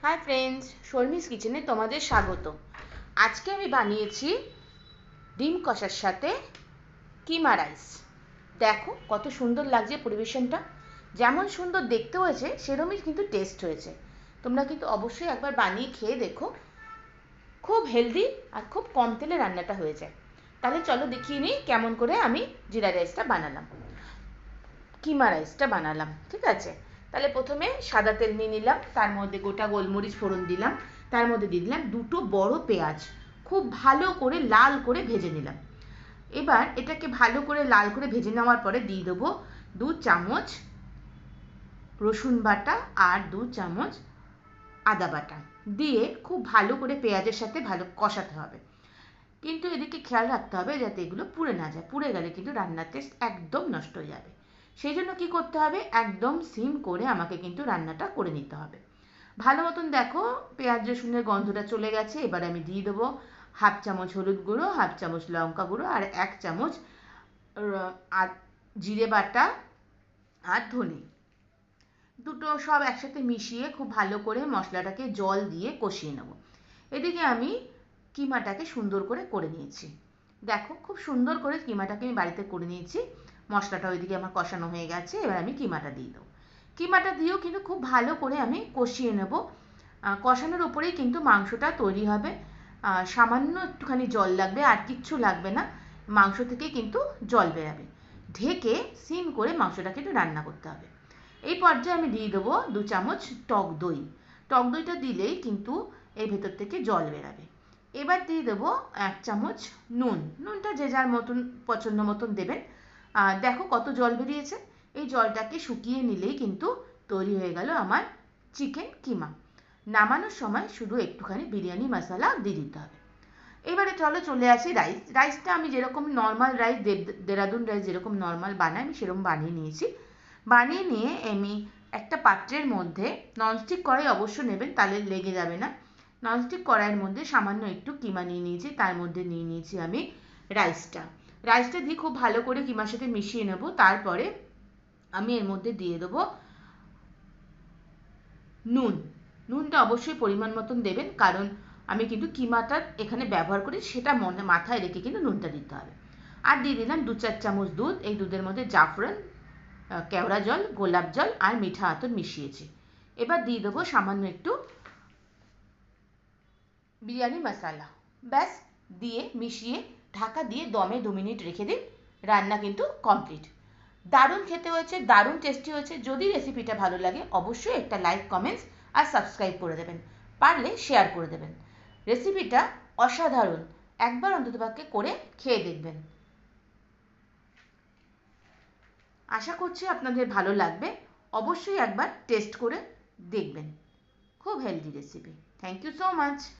Hi friends, Sharmi's কিচেনে তোমাদের স্বাগত। আজকে আমি বানিয়েছি ডিম কষার সাথে কিমা রাইস। দেখো কত সুন্দর লাগছে পরিবেশনটা। যেমন সুন্দর দেখতে হয়েছে সেরকমই কিন্তু টেস্ট হয়েছে। তোমরা কিন্তু অবশ্যই একবার বানিয়ে খেয়ে দেখো। খুব হেলদি আর খুব কম তেলে রান্নাটা হয়ে যায়। তাহলে চলো দেখিয়ে নিই কেমন করে আমি জিরা রাইসটা বানালাম, কিমা রাইসটা বানালাম। ঠিক আছে, তাহলে প্রথমে সাদা তেল নিয়ে নিলাম, তার মধ্যে গোটা গোলমরিচ ফোড়ন দিলাম, তার মধ্যে দিয়ে দিলাম দুটো বড় পেঁয়াজ, খুব ভালো করে লাল করে ভেজে নিলাম। এবার এটাকে ভালো করে লাল করে ভেজে নেওয়ার পরে দিয়ে দেবো 2 চামচ রসুন বাটা আর 2 চামচ আদা বাটা দিয়ে খুব ভালো করে পেঁয়াজের সাথে ভালো কষাতে হবে। কিন্তু এদিকে খেয়াল রাখতে হবে যাতে এগুলো পুড়ে না যায়, পুড়ে গেলে কিন্তু রান্নার টেস্ট একদম নষ্ট হয়ে যাবে। সেই জন্য কী করতে হবে, একদম সিম করে আমাকে কিন্তু রান্নাটা করে নিতে হবে। ভালো মতন দেখো পেঁয়াজ রসুনের গন্ধটা চলে গেছে। এবার আমি দিয়ে দেবো 1/2 চামচ হলুদ গুঁড়ো, 1/2 চামচ লঙ্কা গুঁড়ো আর 1 চামচ জিরে বাটা আর ধনে, দুটো সব একসাথে মিশিয়ে খুব ভালো করে মশলাটাকে জল দিয়ে কষিয়ে নেব। এদিকে আমি কিমাটাকে সুন্দর করে করে নিয়েছি। দেখো খুব সুন্দর করে কিমাটাকে আমি বাড়িতে করে নিয়েছি। মশলাটা ওইদিকে আমার কষানো হয়ে গেছে। এবার আমি কিমাটা দিয়ে দেবো। কিমাটা দিয়েও কিন্তু খুব ভালো করে আমি কষিয়ে নেব। কষানোর উপরেই কিন্তু মাংসটা তৈরি হবে। সামান্য একটুখানি জল লাগবে, আর কিচ্ছু লাগবে না। মাংস থেকে কিন্তু জল বেরাবে। ঢেকে সিম করে মাংসটাকে একটু রান্না করতে হবে। এই পর্যায়ে আমি দিয়ে দেবো 2 চামচ টক দই। টক দইটা দিলেই কিন্তু এর ভেতর থেকে জল বেরাবে। এবার দিয়ে দেবো 1 চামচ নুন। নুনটা যে যার মতন পছন্দ মতন দেবেন। দেখো কত জল বেরিয়েছে। এই জলটাকে শুকিয়ে নিলেই কিন্তু তৈরি হয়ে গেল আমার চিকেন কিমা। নামানোর সময় শুধু একটুখানি বিরিয়ানি মশলা দিয়ে দিতে হবে। এবারে চলে আসি রাইস। রাইসটা আমি যেরকম নর্মাল রাইস, দেরাদুন রাইস যেরকম নর্মাল বানাই আমি সেরকম বানিয়ে নিয়েছি। বানিয়ে নিয়ে আমি একটা পাত্রের মধ্যে, ননস্টিক কড়াই অবশ্য নেবেন তাহলে লেগে যাবে না। ননস্টিক কড়াইয়ের মধ্যে সামান্য একটু কিমা নিয়ে নিয়েছি, তার মধ্যে নিয়ে নিয়েছি আমি রাইসটা দিয়ে খুব ভালো করে কিমার সাথে মিশিয়ে নেব। তারপরে আমি এর মধ্যে দিয়ে দেবো নুনটা অবশ্যই পরিমাণ মতন দেবেন, কারণ আমি কিন্তু কিমাটা এখানে ব্যবহার করি, সেটা মাথায় রেখে কিন্তু নুনটা দিতে হবে। আর দিয়ে দিলাম 2-4 চামচ দুধ। এই দুধের মধ্যে জাফরান, কেওড়া জল, গোলাপ জল আর মিঠা আতর মিশিয়েছি। এবার দিয়ে দেবো সামান্য একটু বিরিয়ানি মশলা। ব্যাস, দিয়ে মিশিয়ে ঢাকা দিয়ে দমে 2 মিনিট রেখে দিন। রান্না কিন্তু কমপ্লিট। দারুণ খেতে হয়েছে, দারুণ টেস্টি হয়েছে। যদি রেসিপিটা ভালো লাগে অবশ্যই একটা লাইক, কমেন্টস আর সাবস্ক্রাইব করে দেবেন। পারলে শেয়ার করে দেবেন। রেসিপিটা অসাধারণ, একবার অন্ততপক্ষে করে খেয়ে দেখবেন। আশা করছি আপনাদের ভালো লাগবে। অবশ্যই একবার টেস্ট করে দেখবেন। খুব healthy recipe. Thank you so much.